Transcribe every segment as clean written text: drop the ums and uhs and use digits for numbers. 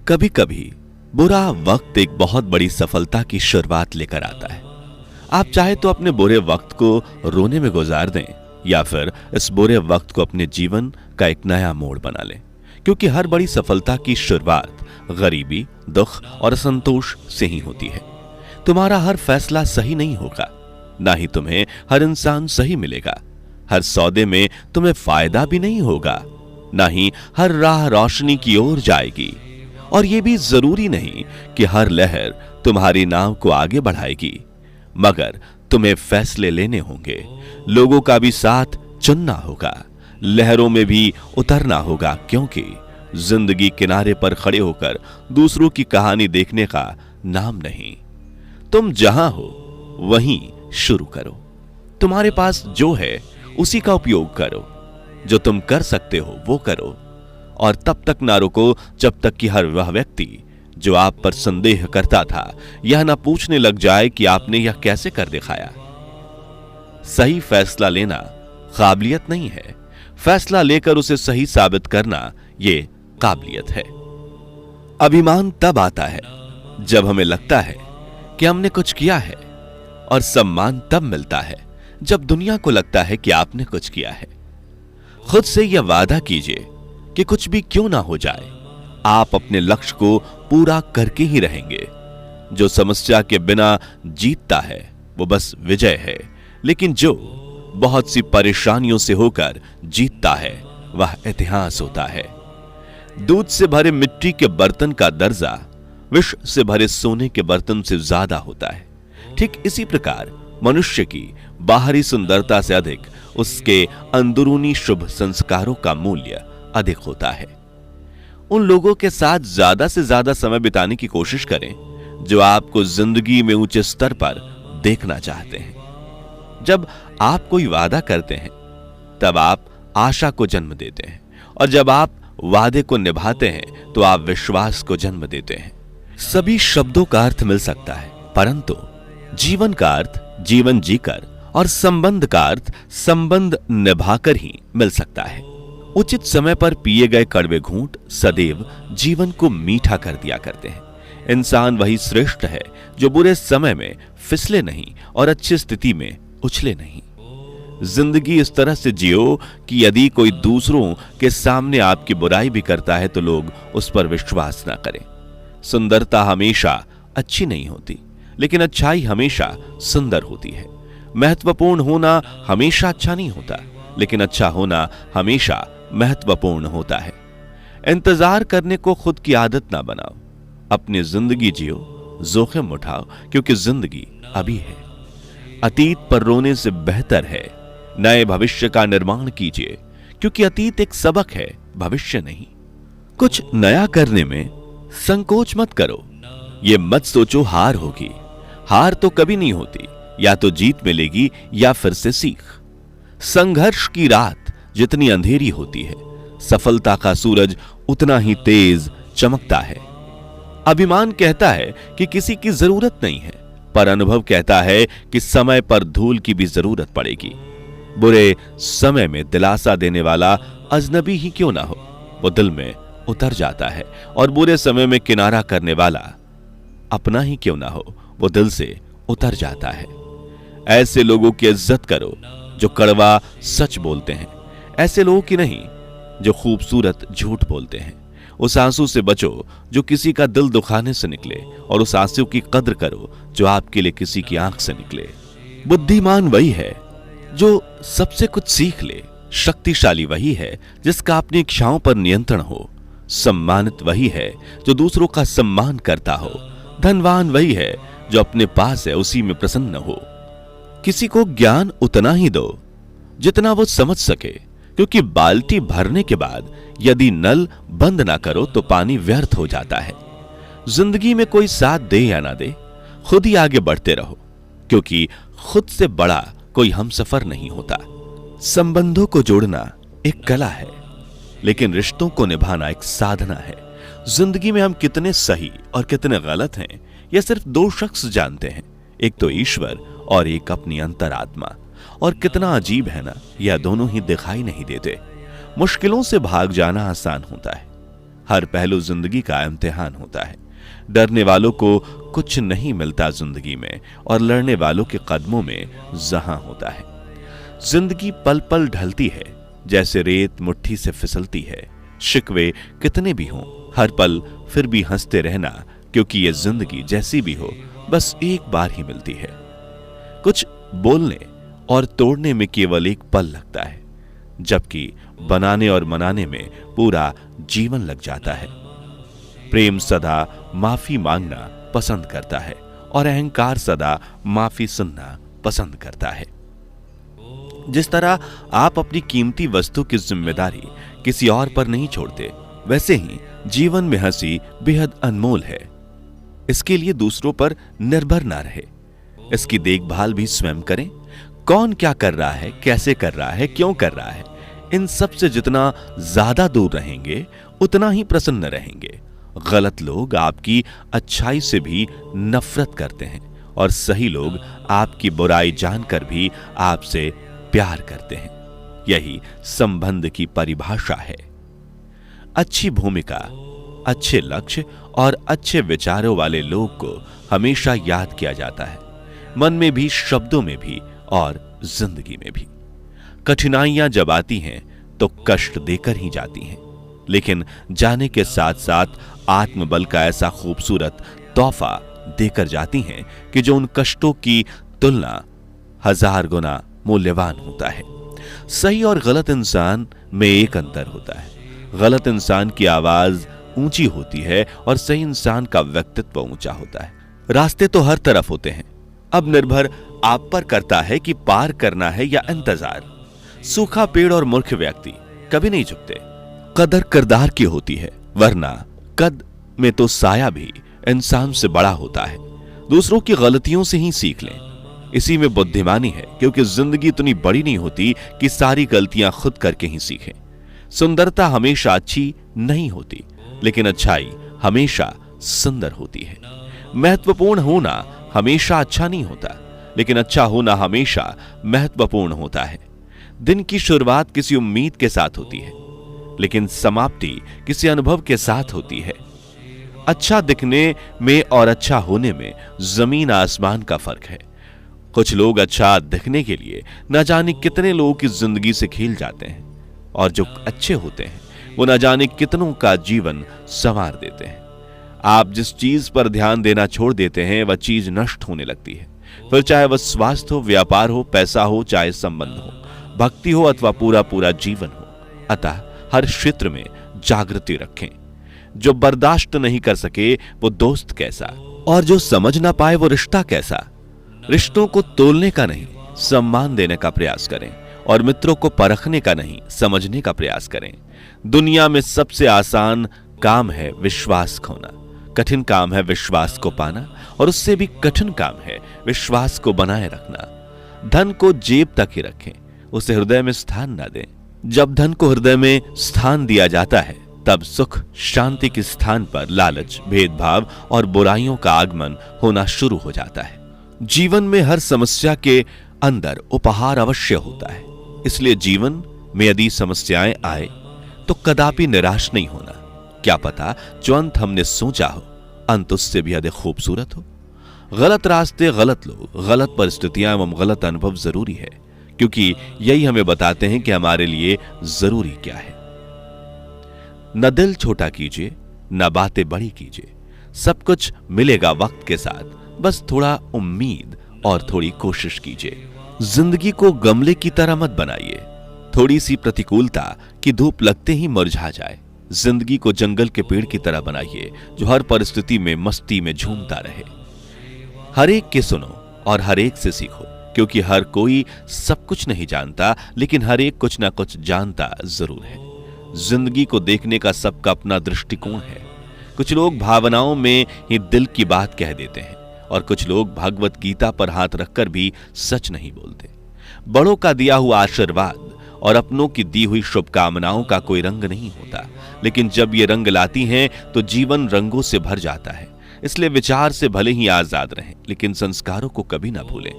कभी कभी बुरा वक्त एक बहुत बड़ी सफलता की शुरुआत लेकर आता है। आप चाहे तो अपने बुरे वक्त को रोने में गुजार दें या फिर इस बुरे वक्त को अपने जीवन का एक नया मोड़ बना लें, क्योंकि हर बड़ी सफलता की शुरुआत गरीबी, दुख और असंतोष से ही होती है। तुम्हारा हर फैसला सही नहीं होगा, ना ही तुम्हें हर इंसान सही मिलेगा। हर सौदे में तुम्हें फायदा भी नहीं होगा, ना ही हर राह रोशनी की ओर जाएगी। और यह भी जरूरी नहीं कि हर लहर तुम्हारी नाव को आगे बढ़ाएगी, मगर तुम्हें फैसले लेने होंगे, लोगों का भी साथ चुनना होगा, लहरों में भी उतरना होगा, क्योंकि जिंदगी किनारे पर खड़े होकर दूसरों की कहानी देखने का नाम नहीं। तुम जहां हो वहीं शुरू करो। तुम्हारे पास जो है उसी का उपयोग करो। जो तुम कर सकते हो वो करो, और तब तक ना रुको जब तक कि हर वह व्यक्ति जो आप पर संदेह करता था यह ना पूछने लग जाए कि आपने यह कैसे कर दिखाया। सही फैसला लेना काबिलियत नहीं है, फैसला लेकर उसे सही साबित करना ये काबिलियत है। अभिमान तब आता है जब हमें लगता है कि हमने कुछ किया है, और सम्मान तब मिलता है जब दुनिया को लगता है कि आपने कुछ किया है। खुद से यह वादा कीजिए कि कुछ भी क्यों ना हो जाए, आप अपने लक्ष्य को पूरा करके ही रहेंगे। जो समस्या के बिना जीतता है वो बस विजय है, लेकिन जो बहुत सी परेशानियों से होकर जीतता है वह इतिहास होता है। दूध से भरे मिट्टी के बर्तन का दर्जा विष से भरे सोने के बर्तन से ज्यादा होता है। ठीक इसी प्रकार मनुष्य की बाहरी सुंदरता से अधिक उसके अंदरूनी शुभ संस्कारों का मूल्य अधिक होता है। उन लोगों के साथ ज्यादा से ज्यादा समय बिताने की कोशिश करें जो आपको जिंदगी में ऊंचे स्तर पर देखना चाहते हैं। जब आप कोई वादा करते हैं तब आप आशा को जन्म देते हैं, और जब आप वादे को निभाते हैं तो आप विश्वास को जन्म देते हैं। सभी शब्दों का अर्थ मिल सकता है, परंतु जीवन का अर्थ जीवन जीकर और संबंध का अर्थ संबंध निभाकर ही मिल सकता है। उचित समय पर पिए गए कड़वे घूंट सदैव जीवन को मीठा कर दिया करते हैं। इंसान वही श्रेष्ठ है जो बुरे समय में फिसले नहीं और अच्छी स्थिति में उछले नहीं। जिंदगी इस तरह से जियो कि यदि कोई दूसरों के सामने आपकी बुराई भी करता है तो लोग उस पर विश्वास ना करें। सुंदरता हमेशा अच्छी नहीं होती, लेकिन अच्छाई हमेशा सुंदर होती है। महत्वपूर्ण होना हमेशा अच्छा नहीं होता, लेकिन अच्छा होना हमेशा महत्वपूर्ण होता है। इंतजार करने को खुद की आदत ना बनाओ, अपनी जिंदगी जियो, जोखिम उठाओ, क्योंकि जिंदगी अभी है। अतीत पर रोने से बेहतर है नए भविष्य का निर्माण कीजिए, क्योंकि अतीत एक सबक है, भविष्य नहीं। कुछ नया करने में संकोच मत करो। ये मत सोचो हार होगी, हार तो कभी नहीं होती, या तो जीत मिलेगी या फिर से सीख। संघर्ष की रात जितनी अंधेरी होती है, सफलता का सूरज उतना ही तेज चमकता है। अभिमान कहता है कि किसी की जरूरत नहीं है, पर अनुभव कहता है कि समय पर धूल की भी जरूरत पड़ेगी। बुरे समय में दिलासा देने वाला अजनबी ही क्यों ना हो, वो दिल में उतर जाता है, और बुरे समय में किनारा करने वाला अपना ही क्यों ना हो, वो दिल से उतर जाता है। ऐसे लोगों की इज्जत करो जो कड़वा सच बोलते हैं, ऐसे लोगों की नहीं जो खूबसूरत झूठ बोलते हैं। उस आंसू से बचो जो किसी का दिल दुखाने से निकले, और उस आंसू की कद्र करो जो आपके लिए किसी की आंख से निकले। बुद्धिमान वही है जो सबसे कुछ सीख ले, शक्तिशाली वही है जिसका अपनी इच्छाओं पर नियंत्रण हो, सम्मानित वही है जो दूसरों का सम्मान करता हो, धनवान वही है जो अपने पास है उसी में प्रसन्न हो। किसी को ज्ञान उतना ही दो जितना वो समझ सके, क्योंकि बाल्टी भरने के बाद यदि नल बंद ना करो तो पानी व्यर्थ हो जाता है। जिंदगी में कोई साथ दे या ना दे, खुद ही आगे बढ़ते रहो, क्योंकि खुद से बड़ा कोई हमसफर नहीं होता। संबंधों को जोड़ना एक कला है, लेकिन रिश्तों को निभाना एक साधना है। जिंदगी में हम कितने सही और कितने गलत हैं यह सिर्फ दो शख्स जानते हैं, एक तो ईश्वर और एक अपनी अंतरात्मा। और कितना अजीब है ना, यह दोनों ही दिखाई नहीं देते। मुश्किलों से भाग जाना आसान होता है, हर पहलू जिंदगी का इम्तिहान होता है। डरने वालों को कुछ नहीं मिलता जिंदगी में, और लड़ने वालों के कदमों में जहां होता है। जिंदगी पल पल ढलती है, जैसे रेत मुट्ठी से फिसलती है। शिकवे कितने भी हों, हर पल फिर भी हंसते रहना, क्योंकि ये जिंदगी जैसी भी हो बस एक बार ही मिलती है। कुछ बोलने और तोड़ने में केवल एक पल लगता है, जबकि बनाने और मनाने में पूरा जीवन लग जाता है। प्रेम सदा माफी मांगना पसंद करता है, और अहंकार सदा माफी सुनना पसंद करता है। जिस तरह आप अपनी कीमती वस्तु की जिम्मेदारी किसी और पर नहीं छोड़ते, वैसे ही जीवन में हंसी बेहद अनमोल है। इसके लिए दूसरों पर निर्भर ना रहे, इसकी देखभाल भी स्वयं करें। कौन क्या कर रहा है, कैसे कर रहा है, क्यों कर रहा है, इन सब से जितना ज्यादा दूर रहेंगे उतना ही प्रसन्न रहेंगे। गलत लोग आपकी अच्छाई से भी नफरत करते हैं, और सही लोग आपकी बुराई जानकर भी आपसे प्यार करते हैं। यही संबंध की परिभाषा है। अच्छी भूमिका, अच्छे लक्ष्य और अच्छे विचारों वाले लोग को हमेशा याद किया जाता है, मन में भी, शब्दों में भी और जिंदगी में भी। कठिनाइयां जब आती हैं तो कष्ट देकर ही जाती हैं, लेकिन जाने के साथ साथ आत्मबल का ऐसा खूबसूरत तोहफा देकर जाती हैं कि जो उन कष्टों की तुलना 1000 गुना मूल्यवान होता है। सही और गलत इंसान में एक अंतर होता है। गलत इंसान की आवाज ऊंची होती है और सही इंसान का व्यक्तित्व ऊंचा होता है। रास्ते तो हर तरफ होते हैं, अब निर्भर आप पर करता है कि पार करना है या इंतजार। सूखा पेड़ और मूर्ख व्यक्ति कभी नहीं झुकते। कदर किरदार की होती है, वरना कद में तो साया भी इंसान से बड़ा होता है। दूसरों की गलतियों से ही सीख लें, इसी में बुद्धिमानी है, क्योंकि जिंदगी इतनी बड़ी नहीं होती कि सारी गलतियां खुद करके ही सीखें। सुंदरता हमेशा अच्छी नहीं होती, लेकिन अच्छाई हमेशा सुंदर होती है। महत्वपूर्ण होना हमेशा अच्छा नहीं होता, लेकिन अच्छा होना हमेशा महत्वपूर्ण होता है। दिन की शुरुआत किसी उम्मीद के साथ होती है, लेकिन समाप्ति किसी अनुभव के साथ होती है। अच्छा दिखने में और अच्छा होने में जमीन आसमान का फर्क है। कुछ लोग अच्छा दिखने के लिए न जाने कितने लोगों की जिंदगी से खेल जाते हैं, और जो अच्छे होते हैं वो न जाने कितनों का जीवन संवार देते हैं। आप जिस चीज पर ध्यान देना छोड़ देते हैं वह चीज नष्ट होने लगती है, फिर चाहे वह स्वास्थ्य हो, व्यापार हो, पैसा हो, चाहे संबंध हो, भक्ति हो अथवा पूरा पूरा जीवन हो। अतः हर क्षेत्र में जागृति रखें। जो बर्दाश्त नहीं कर सके वो दोस्त कैसा, और जो समझ ना पाए वो रिश्ता कैसा। रिश्तों को तोलने का नहीं, सम्मान देने का प्रयास करें, और मित्रों को परखने का नहीं, समझने का प्रयास करें। दुनिया में सबसे आसान काम है विश्वास खोना, कठिन काम है विश्वास को पाना, और उससे भी कठिन काम है विश्वास को बनाए रखना। धन को जेब तक ही रखें, उसे हृदय में स्थान न दें। जब धन को हृदय में स्थान दिया जाता है, तब सुख शांति के स्थान पर लालच, भेदभाव और बुराइयों का आगमन होना शुरू हो जाता है। जीवन में हर समस्या के अंदर उपहार अवश्य होता है, इसलिए जीवन में यदि समस्याएं आए तो कदापि निराश नहीं होना। क्या पता जो अंत हमने सोचा हो, अंत उससे भी अधिक खूबसूरत हो। गलत रास्ते, गलत लोग, गलत परिस्थितियां एवं गलत अनुभव जरूरी है, क्योंकि यही हमें बताते हैं कि हमारे लिए जरूरी क्या है। न दिल छोटा कीजिए, न बातें बड़ी कीजिए, सब कुछ मिलेगा वक्त के साथ, बस थोड़ा उम्मीद और थोड़ी कोशिश कीजिए। जिंदगी को गमले की तरह मत बनाइए, थोड़ी सी प्रतिकूलता की धूप लगते ही मुरझा जाए। जिंदगी को जंगल के पेड़ की तरह बनाइए, जो हर परिस्थिति में मस्ती में झूमता रहे। हर एक के सुनो और हर एक से सीखो, क्योंकि हर कोई सब कुछ नहीं जानता, लेकिन हर एक कुछ ना कुछ जानता जरूर है। जिंदगी को देखने का सबका अपना दृष्टिकोण है। कुछ लोग भावनाओं में ही दिल की बात कह देते हैं, और कुछ लोग भगवत गीता पर हाथ रखकर भी सच नहीं बोलते। बड़ों का दिया हुआ आशीर्वाद और अपनों की दी हुई शुभकामनाओं का कोई रंग नहीं होता, लेकिन जब ये रंग लाती हैं तो जीवन रंगों से भर जाता है। इसलिए विचार से भले ही आजाद रहें, लेकिन संस्कारों को कभी ना भूलें।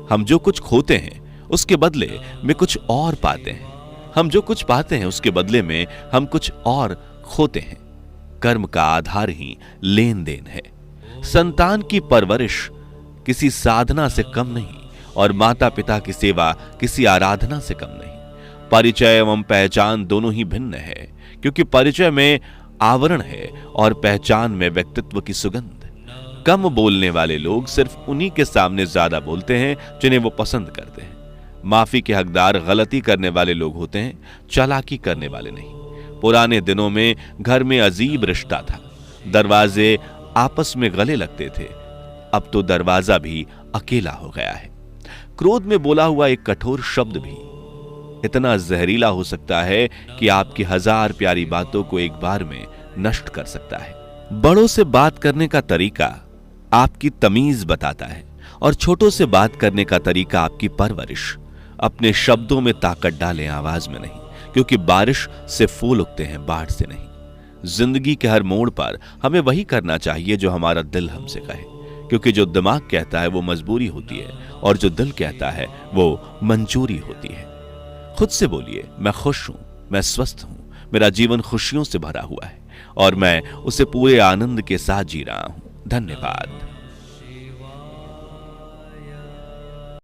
हम जो कुछ खोते हैं उसके बदले में कुछ और पाते हैं, हम जो कुछ पाते हैं उसके बदले में हम कुछ और खोते हैं। कर्म का आधार ही लेन देन है। संतान की परवरिश किसी साधना से कम नहीं और माता पिता की सेवा किसी आराधना से कम नहीं। परिचय एवं पहचान दोनों ही भिन्न है, क्योंकि परिचय में आवरण है और पहचान में व्यक्तित्व की सुगंध। कम बोलने वाले लोग सिर्फ उन्हीं के सामने ज्यादा बोलते हैं जिन्हें वो पसंद करते हैं। माफी के हकदार गलती करने वाले लोग होते हैं, चालाकी करने वाले नहीं। पुराने दिनों में घर में अजीब रिश्ता था, दरवाजे आपस में गले लगते थे। अब तो दरवाजा भी अकेला हो गया है। क्रोध में बोला हुआ एक कठोर शब्द भी इतना जहरीला हो सकता है कि आपकी 1000 प्यारी बातों को एक बार में नष्ट कर सकता है। बड़ों से बात करने का तरीका आपकी तमीज बताता है और छोटों से बात करने का तरीका आपकी परवरिश। अपने शब्दों में ताकत डालें, आवाज में नहीं, क्योंकि बारिश से फूल उगते हैं, बाढ़ से नहीं। जिंदगी के हर मोड़ पर हमें वही करना चाहिए जो हमारा दिल हमसे कहे, क्योंकि जो दिमाग कहता है वो मजबूरी होती है और जो दिल कहता है वो मंजूरी होती है। खुद से बोलिए, मैं खुश हूं, मैं स्वस्थ हूं, मेरा जीवन खुशियों से भरा हुआ है और मैं उसे पूरे आनंद के साथ जी रहा हूं। धन्यवाद।